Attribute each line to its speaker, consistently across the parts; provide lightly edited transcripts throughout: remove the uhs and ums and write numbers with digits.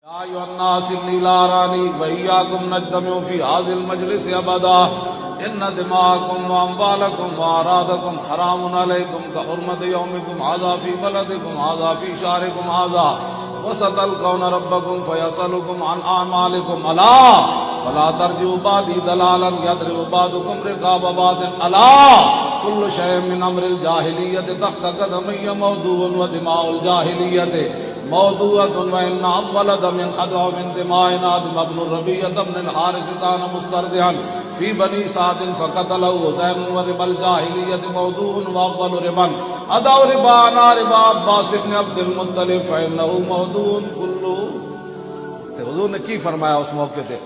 Speaker 1: يا أيها الناس إني لا أراني وإياكم نجتمع في هذا المجلس أبدا إن دماءكم وأموالكم وأعراضكم حرام عليكم كحرمة يومكم هذا في بلدكم هذا في شهركم هذا وستلقون ربكم فيسألكم عن أعمالكم ألا فلا ترجعوا بعدي ضلالا يضرب بعضكم رقاب بعض ألا كل شيء من أمر الجاهلية تحت قدمي موضوع ودماء الجاهلية موضوعة وإن أول دم أدعو من دماء آدم ابن الربيعة بن الحارث كان مسترضعا في بني سعد فقتله زين وربا الجاهلية موضوع وأول ربا أدعو ربا أنا ربا عباس بن عبد المطلب فإنه موضوع كله. حضور نے کی فرمایا اس موقع پہ؟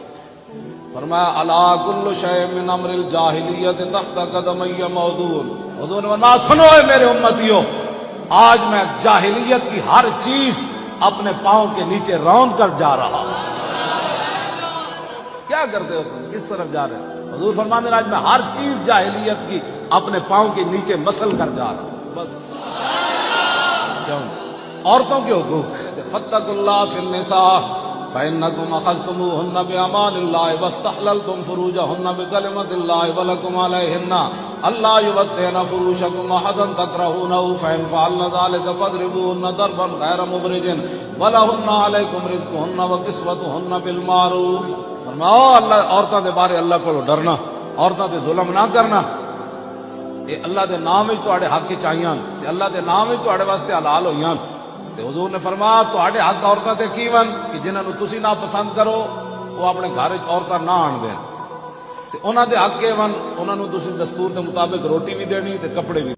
Speaker 1: فرمایا الا کل شیء من امر الجاہلیت تحت قدمی موضوع. حضور نے فرمایا سنو اے میرے امتیوں، آج میں جاہلیت کی ہر چیز اپنے پاؤں کے نیچے روند کر جا رہا ہوں. کیا کرتے ہو تم؟ کس طرف جا رہے ہو؟ حضور فرماتے ہیں آج میں ہر چیز جاہلیت کی اپنے پاؤں کے نیچے مسل کر جا رہا ہوں. بس کیوں؟ عورتوں کے حقوق. فاتقوا اللہ فی النساء فإنكم أخذتموهن بأمان الله واستحللتم فروجهن بكلمة الله ولكم عليهن ألا يبدين فروجكم أحدا تكرهونه فإن فعلن ذلك فاضربوهن ضربا غير مبرج ولهن عليكم رزقهن وكسوتهن بالمعروف. فرماؤ اللہ عورتوں کے بارے اللہ کو ڈرنا، عورتوں تے ظلم نہ کرنا. یہ اللہ دے نام وچ تواڈے حق چاہیاں تے اللہ دے نام وچ تواڈے واسطے حلال ہویاں. حضور نے فرمایا تواڈے حق عورتاں تے کی ون کہ جنہاں نو تسی نہ پسند کرو وہ اپنے گھر وچ عورتاں نہ آن دین تے انہاں دے حق ون انہاں نو تسی دستور دے مطابق روٹی بھی دینی تے کپڑے بھی